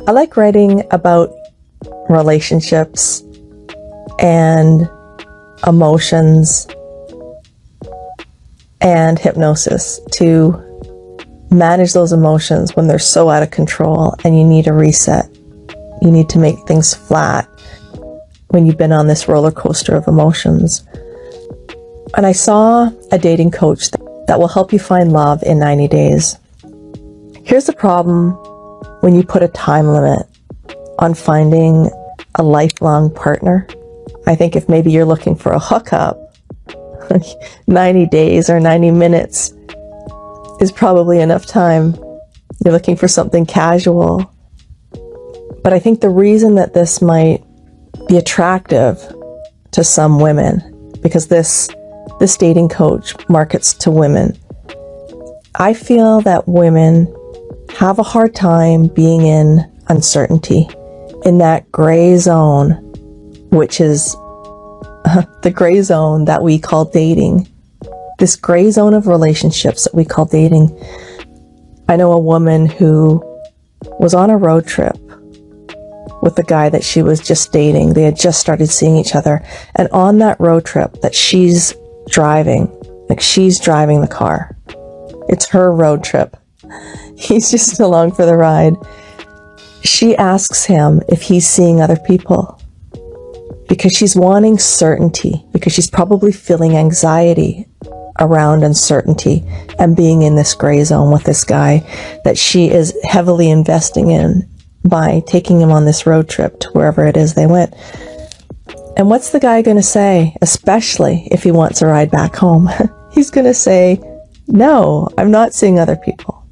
I like writing about relationships and emotions and hypnosis to manage those emotions when they're so out of control and you need a reset. You need to make things flat when you've been on this roller coaster of emotions. And I saw a dating coach that will help you find love in 90 days. Here's the problem when you put a time limit on finding a lifelong partner. I think if maybe you're looking for a hookup, 90 days or 90 minutes is probably enough time. You're looking for something casual. But I think the reason that this might be attractive to some women, because this dating coach markets to women, I feel that women have a hard time being in uncertainty, in that gray zone, which is the gray zone that we call dating. This gray zone of relationships that we call dating. I know a woman who was on a road trip with the guy that she was just dating. They had just started seeing each other. And on that road trip that she's driving, like she's driving the car. It's her road trip. He's just along for the ride. She asks him if he's seeing other people because she's wanting certainty, because she's probably feeling anxiety around uncertainty and being in this gray zone with this guy that she is heavily investing in by taking him on this road trip to wherever it is they went. And what's the guy going to say, especially if he wants a ride back home? He's going to say, no, I'm not seeing other people.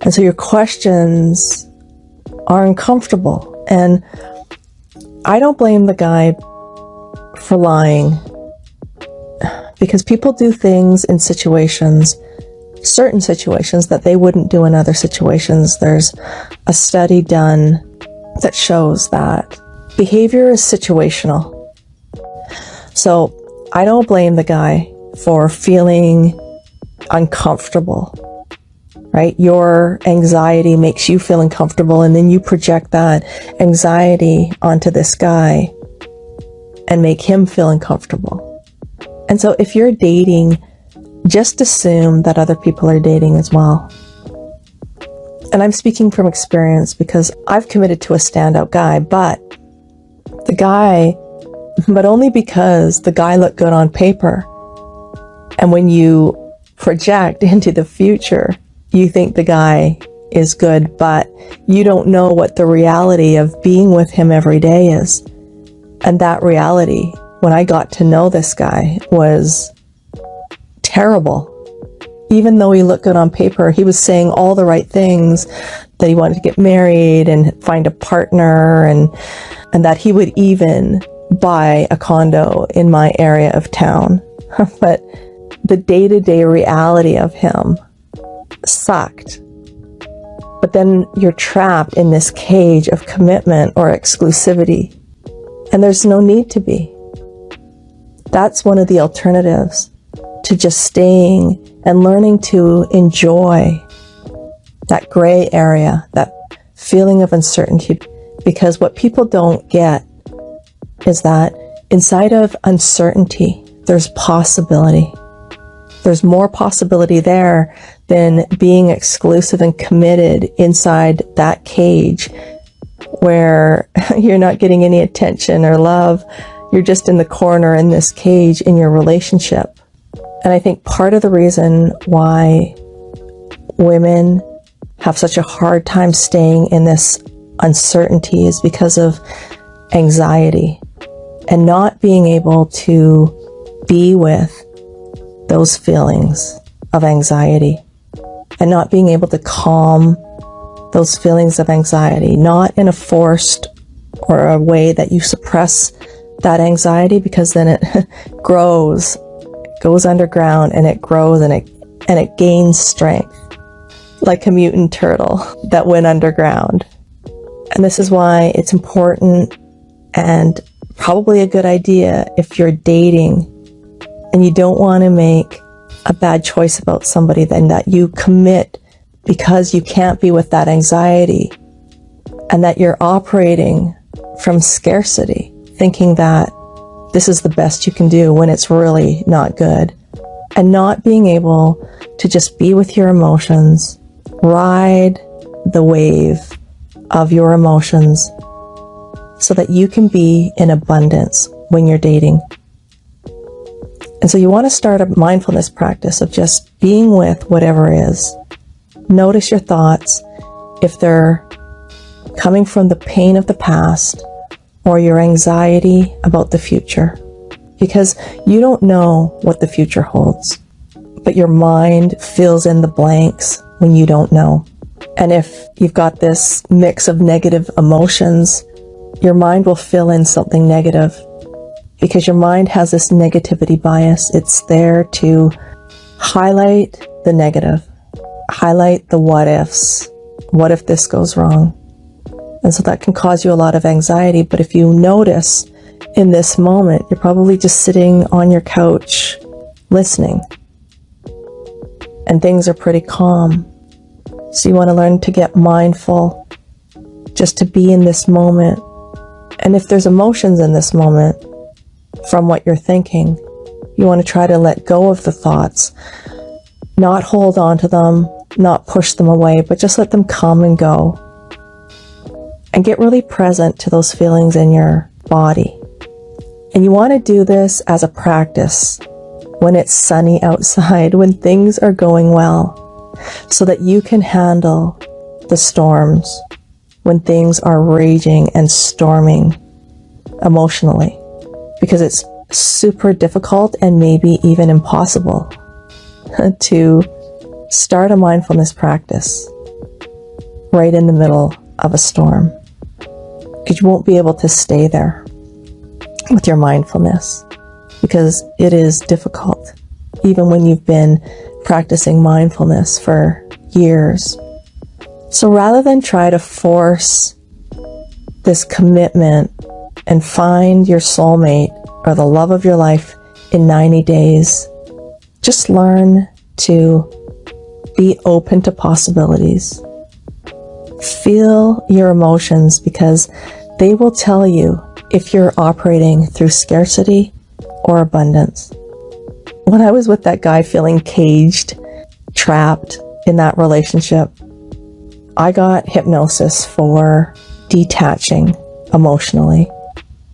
And so your questions are uncomfortable. And I don't blame the guy for lying, because people do things in situations, certain situations, that they wouldn't do in other situations. There's a study done that shows that behavior is situational. So I don't blame the guy for feeling uncomfortable, right? Your anxiety makes you feel uncomfortable, and then you project that anxiety onto this guy and make him feel uncomfortable. And so if you're dating, just assume that other people are dating as well. And I'm speaking from experience because I've committed to a standout guy, but only because the guy looked good on paper. And when you project into the future, you think the guy is good, but you don't know what the reality of being with him every day is. And that reality, when I got to know this guy, was terrible. Even though he looked good on paper, he was saying all the right things, that he wanted to get married and find a partner, and that he would even buy a condo in my area of town. But the day-to-day reality of him sucked. But then you're trapped in this cage of commitment or exclusivity, and there's no need to be. That's one of the alternatives to just staying and learning to enjoy that gray area, that feeling of uncertainty. Because what people don't get is that inside of uncertainty, there's possibility. There's more possibility there than being exclusive and committed inside that cage where you're not getting any attention or love. You're just in the corner in this cage in your relationship. And I think part of the reason why women have such a hard time staying in this uncertainty is because of anxiety and not being able to be with those feelings of anxiety and not being able to calm those feelings of anxiety, not in a forced or a way that you suppress that anxiety, because then it goes underground, and it grows and it gains strength like a mutant turtle that went underground. And this is why it's important and probably a good idea if you're dating and you don't want to make a bad choice about somebody, then that you commit, because you can't be with that anxiety and that you're operating from scarcity, thinking that this is the best you can do when it's really not good, and not being able to just be with your emotions, ride the wave of your emotions so that you can be in abundance when you're dating. And so you want to start a mindfulness practice of just being with whatever is. Notice your thoughts, if they're coming from the pain of the past or your anxiety about the future, because you don't know what the future holds, but your mind fills in the blanks when you don't know. And if you've got this mix of negative emotions, your mind will fill in something negative, because your mind has this negativity bias. It's there to highlight the negative, highlight the what ifs. What if this goes wrong? And so that can cause you a lot of anxiety. But if you notice in this moment, you're probably just sitting on your couch listening, and things are pretty calm. So you want to learn to get mindful, just to be in this moment. And if there's emotions in this moment from what you're thinking, you want to try to let go of the thoughts, not hold on to them, not push them away, but just let them come and go. And get really present to those feelings in your body. And you want to do this as a practice when it's sunny outside, when things are going well, so that you can handle the storms when things are raging and storming emotionally, because it's super difficult and maybe even impossible to start a mindfulness practice right in the middle of a storm, because you won't be able to stay there with your mindfulness, because it is difficult even when you've been practicing mindfulness for years. So rather than try to force this commitment and find your soulmate or the love of your life in 90 days, just learn to be open to possibilities. Feel your emotions, because they will tell you if you're operating through scarcity or abundance. When I was with that guy feeling caged, trapped in that relationship, I got hypnosis for detaching emotionally.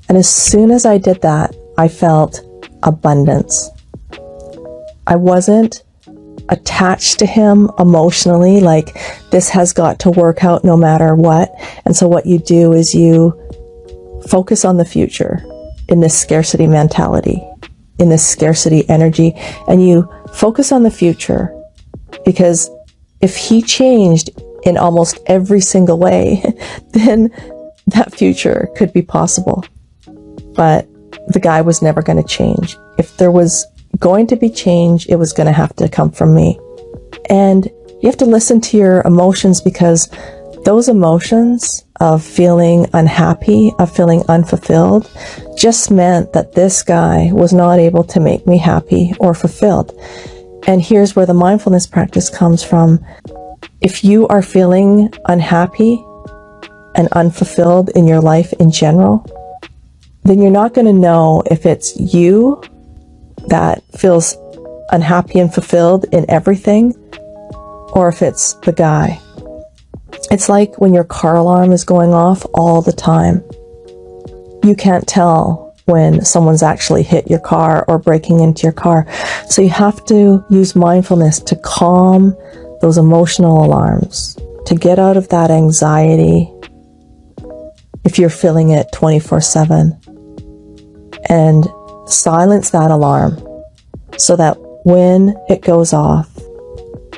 And as soon as I did that, I felt abundance. I wasn't attached to him emotionally, like this has got to work out no matter what. And so what you do is you focus on the future in this scarcity mentality, in this scarcity energy, and you focus on the future, because if he changed in almost every single way, then that future could be possible. But the guy was never going to change. If there was going to be change, it was going to have to come from me. And you have to listen to your emotions, because those emotions of feeling unhappy, of feeling unfulfilled, just meant that this guy was not able to make me happy or fulfilled. And here's where the mindfulness practice comes from. If you are feeling unhappy and unfulfilled in your life in general, then you're not going to know if it's you that feels unhappy and fulfilled in everything, or if it's the guy. It's like when your car alarm is going off all the time. You can't tell when someone's actually hit your car or breaking into your car. So you have to use mindfulness to calm those emotional alarms, to get out of that anxiety if you're feeling it 24/7, and silence that alarm so that when it goes off,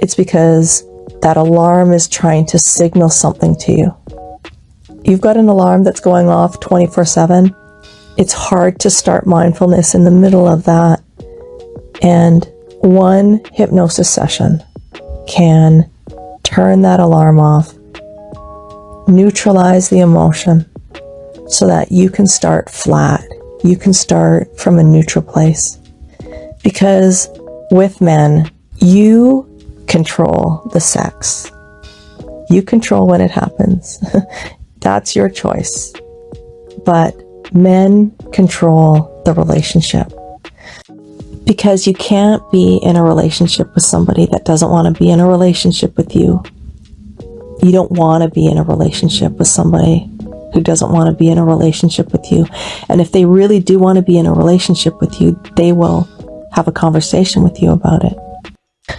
it's because that alarm is trying to signal something to you. You've got an alarm that's going off 24/7. It's hard to start mindfulness in the middle of that. And one hypnosis session can turn that alarm off, neutralize the emotion so that you can start flat. You can start from a neutral place. Because with men, you control the sex. You control when it happens. That's your choice. But men control the relationship. Because you can't be in a relationship with somebody that doesn't want to be in a relationship with you. You don't want to be in a relationship with somebody who doesn't want to be in a relationship with you. And if they really do want to be in a relationship with you, they will have a conversation with you about it.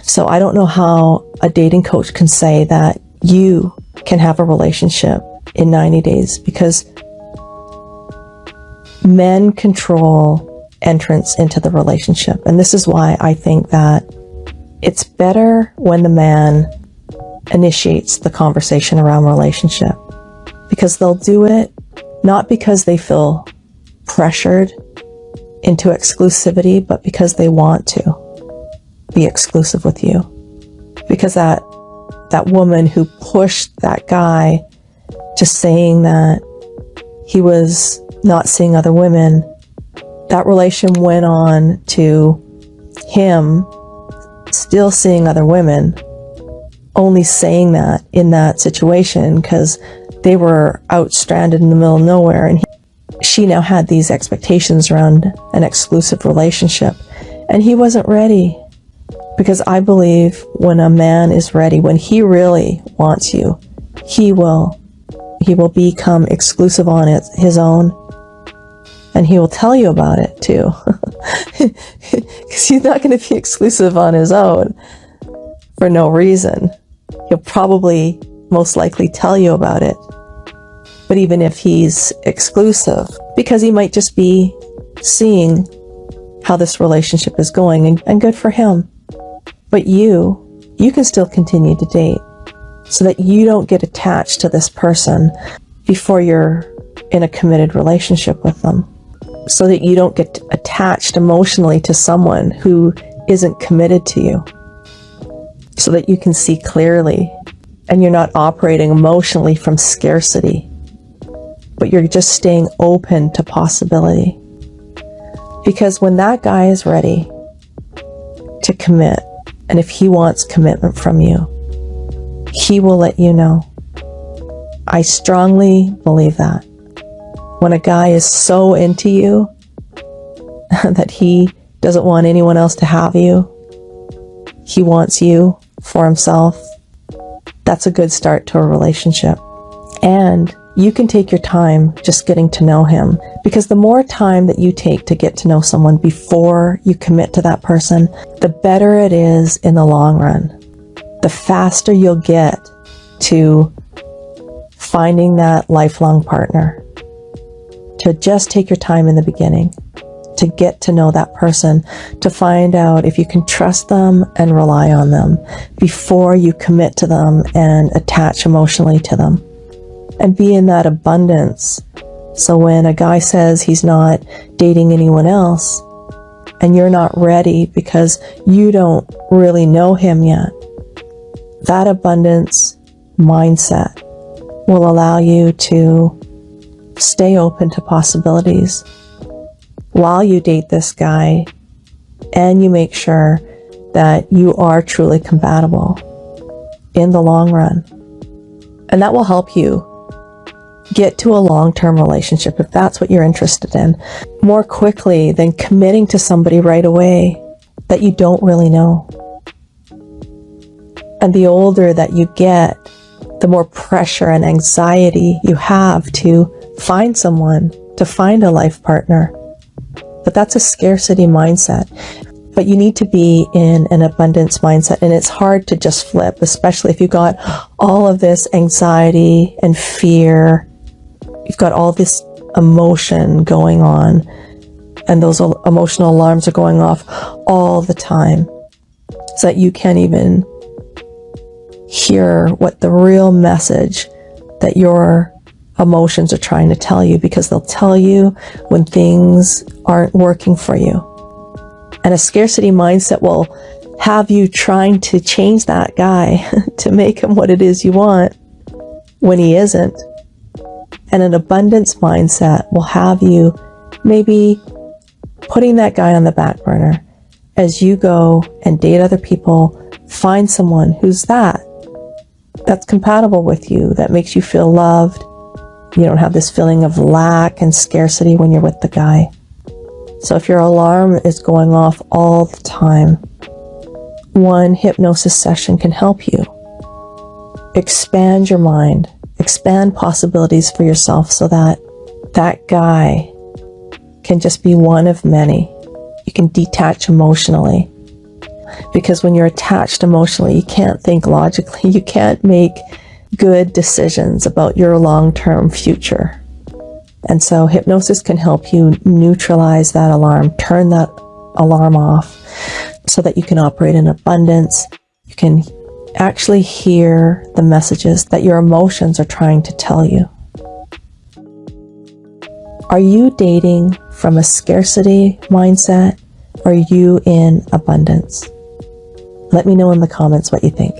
So I don't know how a dating coach can say that you can have a relationship in 90 days, because men control entrance into the relationship. And this is why I think that it's better when the man initiates the conversation around relationship, because they'll do it not because they feel pressured into exclusivity, but because they want to be exclusive with you. Because that woman who pushed that guy to saying that he was not seeing other women, that relation went on to him still seeing other women, only saying that in that situation because they were out stranded in the middle of nowhere, and she now had these expectations around an exclusive relationship, and he wasn't ready. Because I believe when a man is ready, when he really wants you, he will become exclusive on his own, and he will tell you about it too. Because he's not going to be exclusive on his own for no reason. He'll probably most likely tell you about it. But even if he's exclusive, because he might just be seeing how this relationship is going, and good for him. But you can still continue to date so that you don't get attached to this person before you're in a committed relationship with them. So that you don't get attached emotionally to someone who isn't committed to you. So that you can see clearly and you're not operating emotionally from scarcity, but you're just staying open to possibility. Because when that guy is ready to commit, and if he wants commitment from you, he will let you know. I strongly believe that. When a guy is so into you that he doesn't want anyone else to have you, he wants you for himself, that's a good start to a relationship. And you can take your time just getting to know him, because the more time that you take to get to know someone before you commit to that person, the better it is in the long run. The faster you'll get to finding that lifelong partner. To just take your time in the beginning, to get to know that person, to find out if you can trust them and rely on them before you commit to them and attach emotionally to them. And be in that abundance. So when a guy says he's not dating anyone else, and you're not ready because you don't really know him yet, that abundance mindset will allow you to stay open to possibilities while you date this guy, and you make sure that you are truly compatible in the long run. And that will help you get to a long-term relationship, if that's what you're interested in, more quickly than committing to somebody right away that you don't really know. And the older that you get, the more pressure and anxiety you have to find someone, to find a life partner. But that's a scarcity mindset. But you need to be in an abundance mindset, and it's hard to just flip, especially if you've got all of this anxiety and fear. You've got all this emotion going on, and those emotional alarms are going off all the time, so that you can't even hear what the real message that your emotions are trying to tell you, because they'll tell you when things aren't working for you. And a scarcity mindset will have you trying to change that guy to make him what it is you want when he isn't. And an abundance mindset will have you maybe putting that guy on the back burner as you go and date other people, find someone who's that's compatible with you, that makes you feel loved, You don't have this feeling of lack and scarcity when you're with the guy. So if your alarm is going off all the time, one hypnosis session can help you expand your mind, expand possibilities for yourself so that that guy can just be one of many. You can detach emotionally. Because when you're attached emotionally, you can't think logically. You can't make good decisions about your long-term future. And so hypnosis can help you neutralize that alarm, turn that alarm off so that you can operate in abundance. You can actually hear the messages that your emotions are trying to tell you. Are you dating from a scarcity mindset? Or are you in abundance? Let me know in the comments what you think.